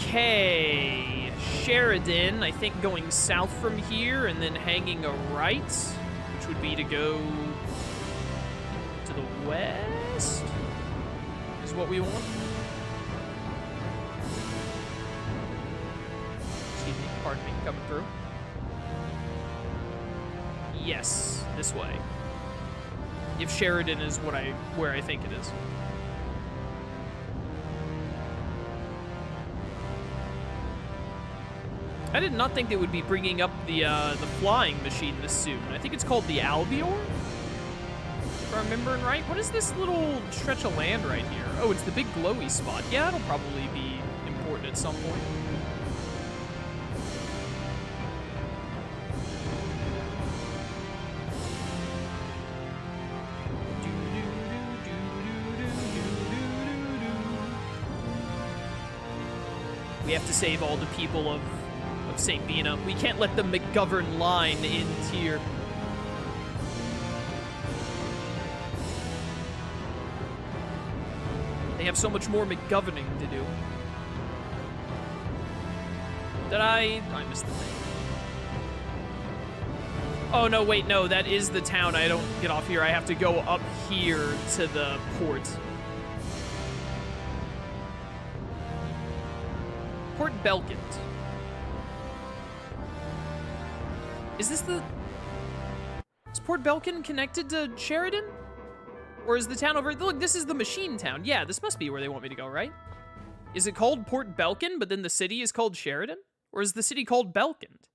Okay. Sheridan, I think going south from here and then hanging a right, which would be to go to the west, is what we want. Excuse me, pardon me, coming through. Yes, this way. If Sheridan is where I think it is. I did not think they would be bringing up the flying machine this soon. I think it's called the Albior, if I'm remembering right. What is this little stretch of land right here? Oh, it's the big glowy spot. Yeah, it'll probably be important at some point. We have to save all the people of St. Bina. We can't let the McGovern line in here. They have so much more McGoverning to do. I missed the thing. Oh, no, wait, no, that is the town. I don't get off here. I have to go up here to the port. Port Belkent. Is Port Belkent connected to Sheridan? Or is the town over... Look, this is the machine town. Yeah, this must be where they want me to go, right? Is it called Port Belkent, but then the city is called Sheridan? Or is the city called Belkent?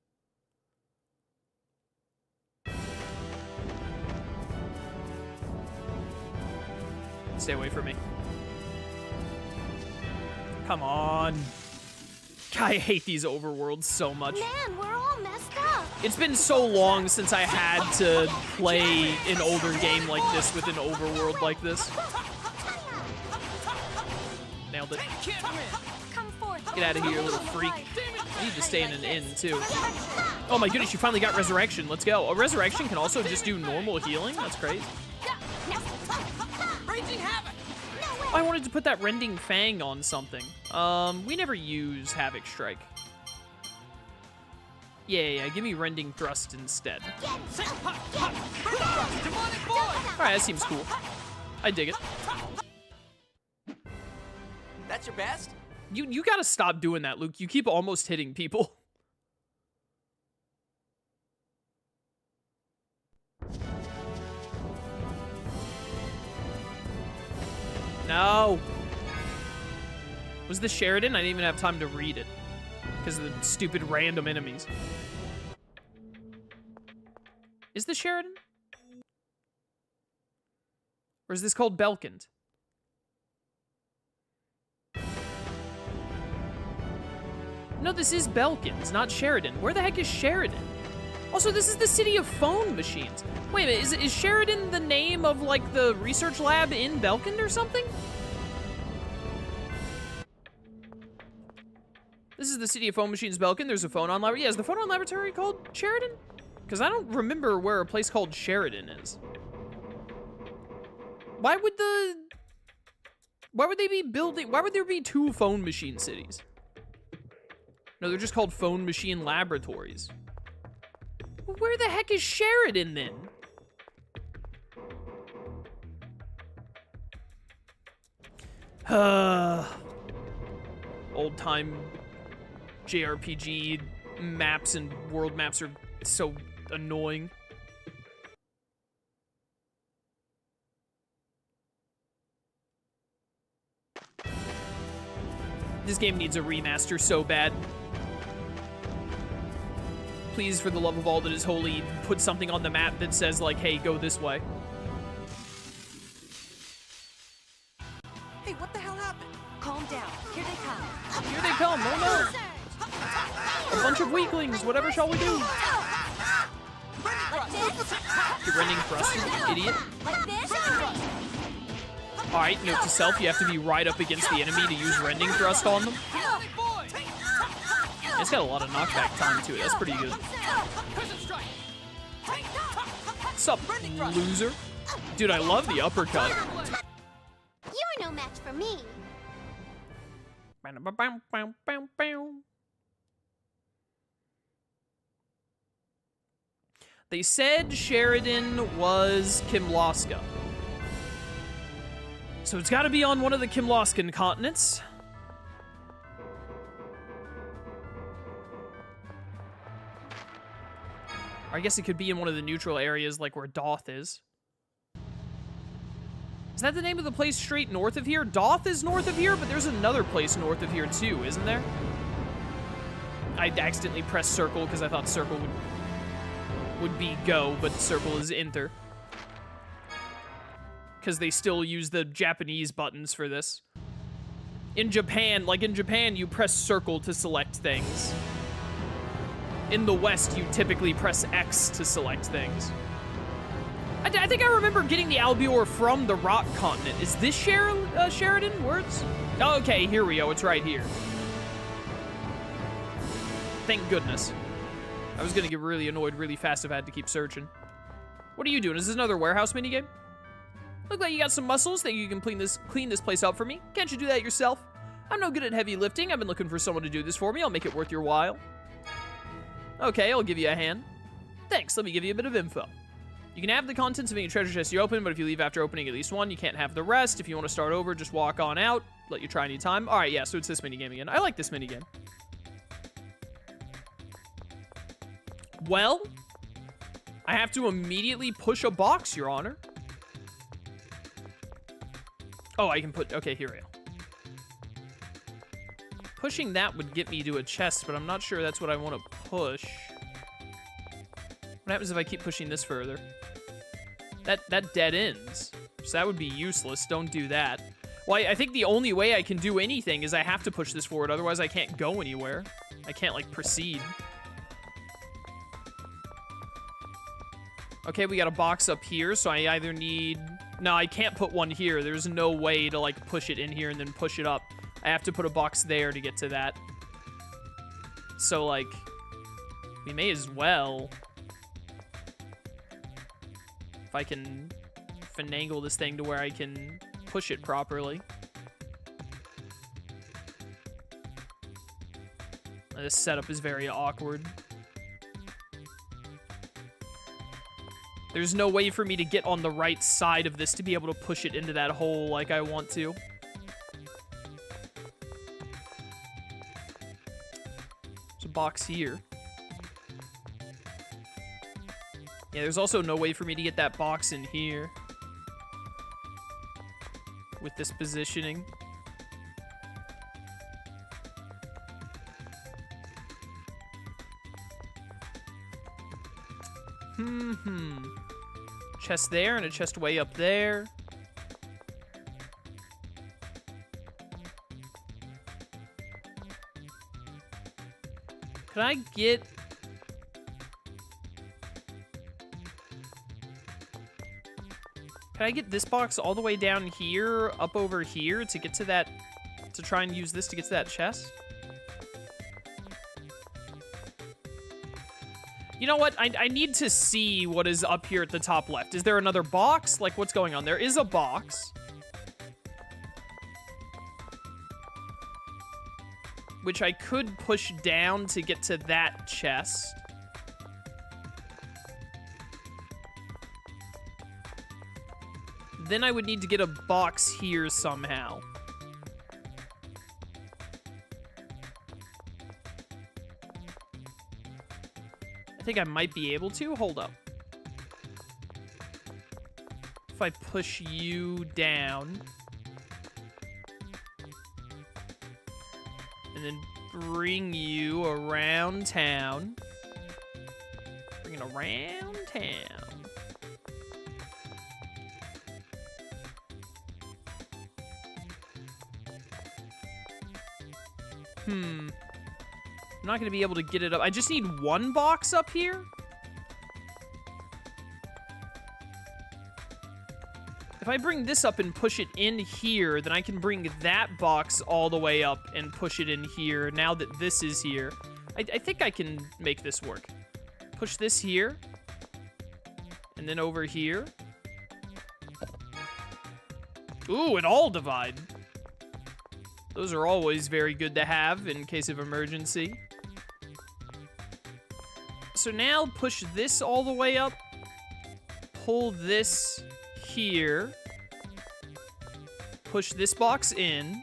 Stay away from me. Come on. God, I hate these overworlds so much. Man, we're all messed up. It's been so long since I had to play an older game like this with an overworld like this. Nailed it. Get out of here, little freak. I need to stay in an inn, too. Oh my goodness, you finally got Resurrection. Let's go. A Resurrection can also just do normal healing? That's crazy. I wanted to put that Rending Fang on something. We never use Havoc Strike. Yeah, give me Rending Thrust instead. Alright, that seems cool. I dig it. That's your best? You gotta stop doing that, Luke. You keep almost hitting people. No. Was this Sheridan? I didn't even have time to read it because of the stupid random enemies. Is this Sheridan? Or is this called Belkent? No, this is Belkent. It's not Sheridan. Where the heck is Sheridan? Also, this is the city of phone machines. Wait a minute, is Sheridan the name of, like, the research lab in Belkent or something? This is the city of phone machines, Belkent. There's a phone-on laboratory. Yeah, is the phone-on laboratory called Sheridan? Because I don't remember where a place called Sheridan is. Why would they be building... Why would there be two phone machine cities? No, they're just called phone machine laboratories. Where the heck is Sheridan, then? Old-time JRPG maps and world maps are so annoying. This game needs a remaster so bad. Please, for the love of all that is holy, put something on the map that says, like, hey, go this way. Hey, what the hell happened? Calm down. Here they come. Here they come. Oh, no. A bunch of weaklings. Whatever shall we do? Like this? You're running thrust, you idiot. Like this? Alright, note to self, you have to be right up against the enemy to use Rending Thrust on them. It's got a lot of knockback time to it. That's pretty good. Sup, loser? Dude, I love the uppercut. You're no match for me. They said Sheridan was Kimloska. So it's got to be on one of the Kimloskan continents. Or I guess it could be in one of the neutral areas, like where Doth is. Is that the name of the place straight north of here? Doth is north of here, but there's another place north of here too, isn't there? I accidentally pressed circle because I thought circle would be go, but circle is enter. Because they still use the Japanese buttons for this. In Japan, you press circle to select things. In the West, you typically press X to select things. I think I remember getting the Albior from the Rock Continent. Is this Sheridan words? Oh, okay, here we go. It's right here. Thank goodness. I was gonna get really annoyed really fast if I had to keep searching. What are you doing? Is this another warehouse minigame? Look like you got some muscles. Think you can clean this place up for me? Can't you do that yourself? I'm no good at heavy lifting. I've been looking for someone to do this for me. I'll make it worth your while. Okay, I'll give you a hand. Thanks, let me give you a bit of info. You can have the contents of any treasure chest you open, but if you leave after opening at least one, you can't have the rest. If you want to start over, just walk on out. Let you try any time. All right, yeah, so it's this minigame again. I like this minigame. Well, I have to immediately push a box, Your Honor. Oh, I can put... Okay, here we go. Pushing that would get me to a chest, but I'm not sure that's what I want to push. What happens if I keep pushing this further? That dead ends. So that would be useless. Don't do that. Well, I think the only way I can do anything is I have to push this forward. Otherwise, I can't go anywhere. I can't, like, proceed. Okay, we got a box up here, so I either need... No, I can't put one here. There's no way to, like, push it in here and then push it up. I have to put a box there to get to that. So, like, we may as well... If I can finagle this thing to where I can push it properly. This setup is very awkward. There's no way for me to get on the right side of this to be able to push it into that hole like I want to. There's a box here. Yeah, there's also no way for me to get that box in here. With this positioning. Chest there and a chest way up there. Could I get... Can I get this box all the way down here, up over here, to get to that... To try and use this to get to that chest? You know what? I need to see what is up here at the top left. Is there another box? Like, what's going on? There is a box. Which I could push down to get to that chest. Then I would need to get a box here somehow. I think I might be able to. Hold up. If I push you down. And then bring you around town. Bring it around town. I'm not going to be able to get it up. I just need one box up here. If I bring this up and push it in here, then I can bring that box all the way up and push it in here now that this is here. I think I can make this work. Push this here. And then over here. Ooh, it all divide. Those are always very good to have in case of emergency. So now push this all the way up. Pull this here. Push this box in.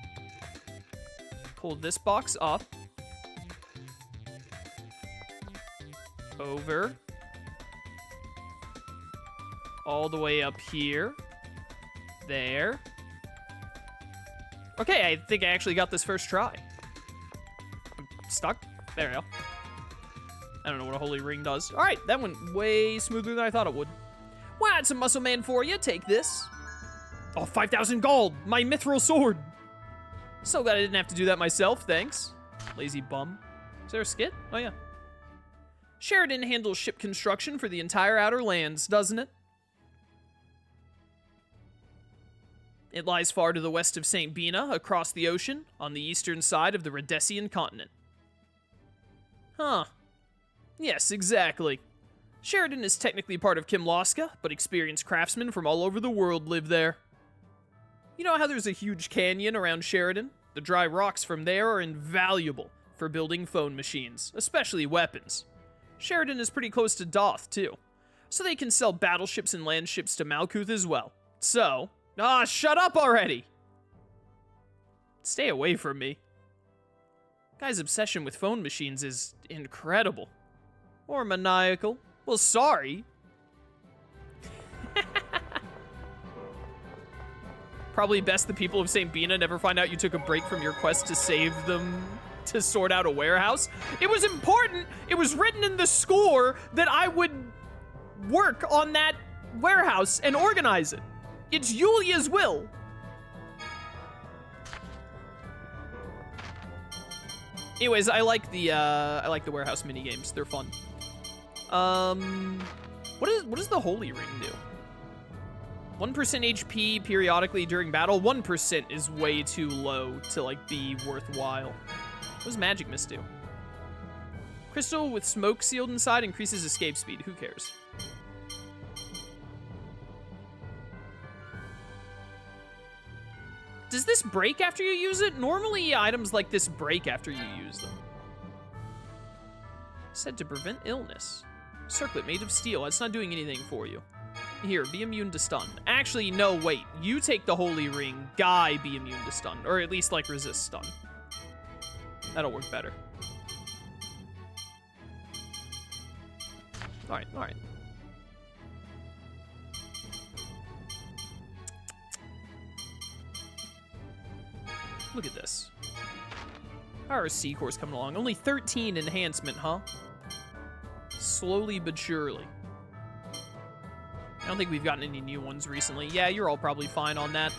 Pull this box up. Over. All the way up here. There. Okay, I think I actually got this first try. I'm stuck? There we go. I don't know what a holy ring does. All right, that went way smoother than I thought it would. Well, that's a muscle man for you. Take this. Oh, 5,000 gold. My mithril sword. So glad I didn't have to do that myself. Thanks. Lazy bum. Is there a skit? Oh, yeah. Sheridan handles ship construction for the entire Outer Lands, doesn't it? It lies far to the west of St. Bina, across the ocean, on the eastern side of the Redesian continent. Huh. Yes, exactly. Sheridan is technically part of Kimloska, but experienced craftsmen from all over the world live there. You know how there's a huge canyon around Sheridan? The dry rocks from there are invaluable for building phone machines, especially weapons. Sheridan is pretty close to Doth, too, so they can sell battleships and land ships to Malkuth as well. So... Ah, shut up already! Stay away from me. Guy's obsession with phone machines is incredible. Or maniacal. Well, sorry. Probably best the people of St. Bina never find out you took a break from your quest to save them to sort out a warehouse. It was important. It was written in the score that I would work on that warehouse and organize it. It's Yulia's will. Anyways, I like the warehouse mini games. They're fun. What does the holy ring do? 1% HP periodically during battle. 1% is way too low to like be worthwhile. What does magic mist do? Crystal with smoke sealed inside increases escape speed. Who cares? Does this break after you use it? Normally, items like this break after you use them. Said to prevent illness. Circlet made of steel. That's not doing anything for you. Here, be immune to stun. Actually, no, wait. You take the holy ring. Guy be immune to stun. Or at least, like, resist stun. That'll work better. Alright, alright. Look at this. How are C cores coming along? Only 13 enhancement, huh? Slowly but surely. I don't think we've gotten any new ones recently. Yeah, you're all probably fine on that.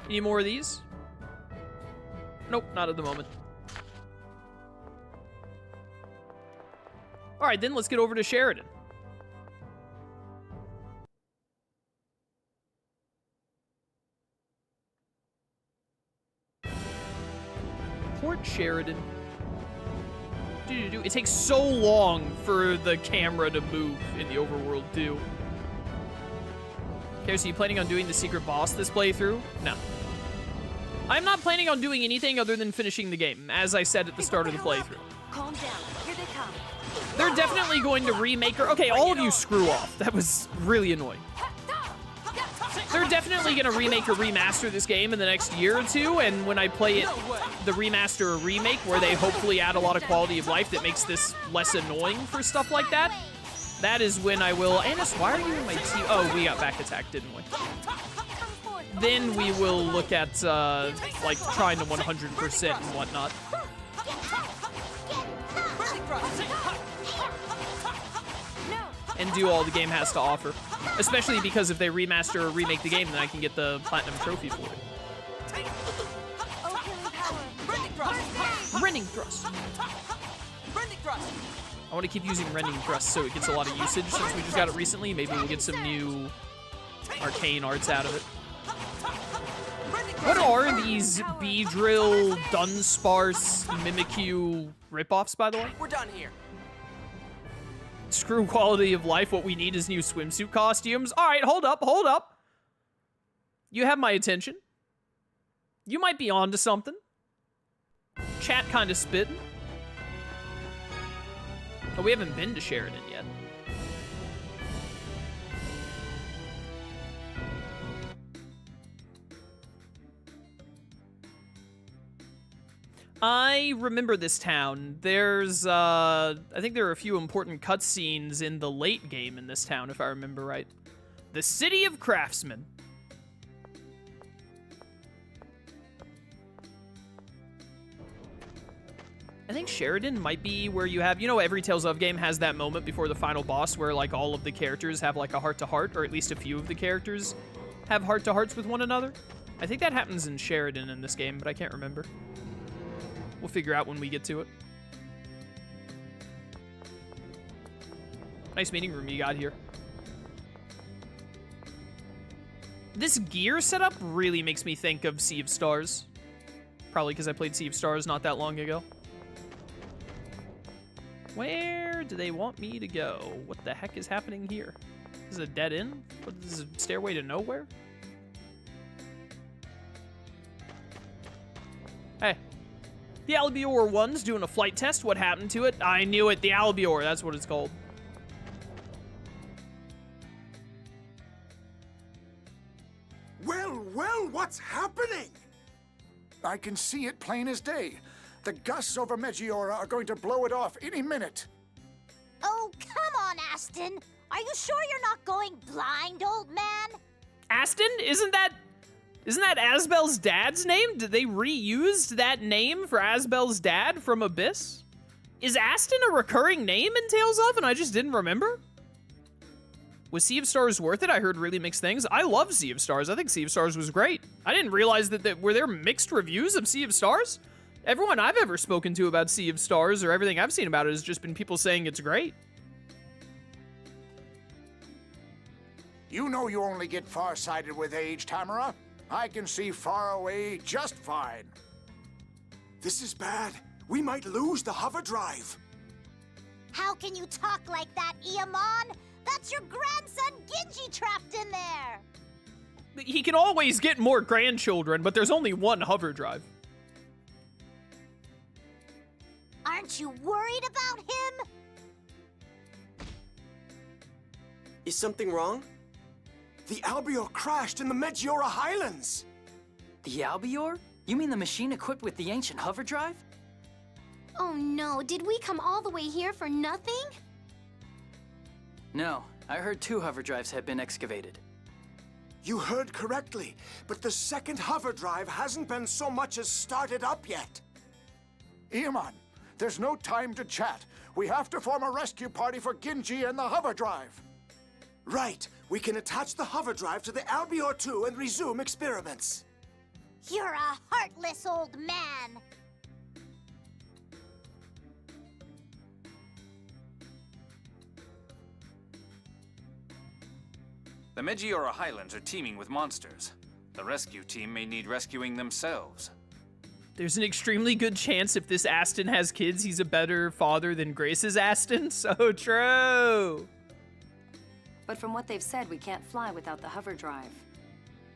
Any more of these? Nope, not at the moment. Alright, then let's get over to Sheridan. Port Sheridan. It takes so long for the camera to move in the overworld too. Okay, so you planning on doing the secret boss this playthrough? No. I'm not planning on doing anything other than finishing the game, as I said at the start of the playthrough. Calm down. Here they come. They're definitely going to remake her. Okay, all of you screw off. That was really annoying. They're definitely going to remake or remaster this game in the next year or two, and when I play it, the remaster or remake, where they hopefully add a lot of quality of life that makes this less annoying for stuff like that, that is when I will... Annis, why are you in my team? Oh, we got back attack, didn't we? Then we will look at, like, trying to 100% and whatnot. And do all the game has to offer. Especially because if they remaster or remake the game, then I can get the platinum trophy for it. Rending thrust. I want to keep using rending thrust so it gets a lot of usage since we just got it recently. Maybe we'll get some new arcane arts out of it. What are these Beedrill, Dunsparce, Mimikyu ripoffs, by the way? We're done here. Screw quality of life. What we need is new swimsuit costumes. All right, hold up, hold up. You have my attention. You might be onto something. Chat kind of spitting. Oh, we haven't been to Sheridan yet. I remember this town. There's, I think there are a few important cutscenes in the late game in this town, if I remember right. The City of Craftsmen. I think Sheridan might be where you have, you know, every Tales of game has that moment before the final boss where, like, all of the characters have, like, a heart-to-heart, or at least a few of the characters have heart-to-hearts with one another. I think that happens in Sheridan in this game, but I can't remember. We'll figure out when we get to it. Nice meeting room you got here. This gear setup really makes me think of Sea of Stars. Probably because I played Sea of Stars not that long ago. Where do they want me to go? What the heck is happening here? This is a dead end? What, this is a stairway to nowhere? Hey. The Albior 1's doing a flight test. What happened to it? I knew it. The Albior. That's what it's called. Well, what's happening? I can see it plain as day. The gusts over Meggiora are going to blow it off any minute. Oh, come on, Aston. Are you sure you're not going blind, old man? Aston? Isn't that Asbel's dad's name? Did they reuse that name for Asbel's dad from Abyss? Is Aston a recurring name in Tales of and I just didn't remember? Was Sea of Stars worth it? I heard really mixed things. I love Sea of Stars. I think Sea of Stars was great. I didn't realize that were there mixed reviews of Sea of Stars? Everyone I've ever spoken to about Sea of Stars or everything I've seen about it has just been people saying it's great. You know you only get far-sighted with age, Tamara. I can see far away just fine. This is bad. We might lose the hover drive. How can you talk like that, Iamon? That's your grandson Ginji trapped in there. He can always get more grandchildren, but there's only one hover drive. Aren't you worried about him? Is something wrong? The Albior crashed in the Meggiora Highlands. The Albior? You mean the machine equipped with the ancient hover drive? Oh no, did we come all the way here for nothing? No, I heard 2 hover drives had been excavated. You heard correctly, but the second hover drive hasn't been so much as started up yet. Iamon, there's no time to chat. We have to form a rescue party for Ginji and the hover drive. Right, we can attach the hover drive to the Albior 2 and resume experiments. You're a heartless old man. The Meggiora Highlands are teeming with monsters. The rescue team may need rescuing themselves. There's an extremely good chance if this Aston has kids, he's a better father than Grace's Aston. So true. But from what they've said, we can't fly without the hover drive.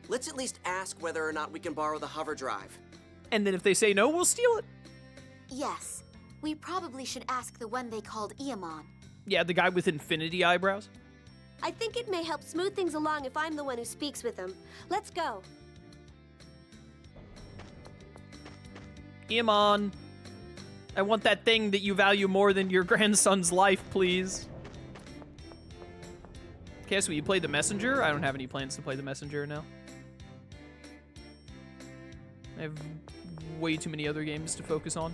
Let's at least ask whether or not we can borrow the hover drive. And then if they say no, we'll steal it. Yes. We probably should ask the one they called Iamon. Yeah, the guy with infinity eyebrows. I think it may help smooth things along if I'm the one who speaks with him. Let's go. Iamon, I want that thing that you value more than your grandson's life, please. Okay, so you play the messenger? I don't have any plans to play the messenger now. I have way too many other games to focus on.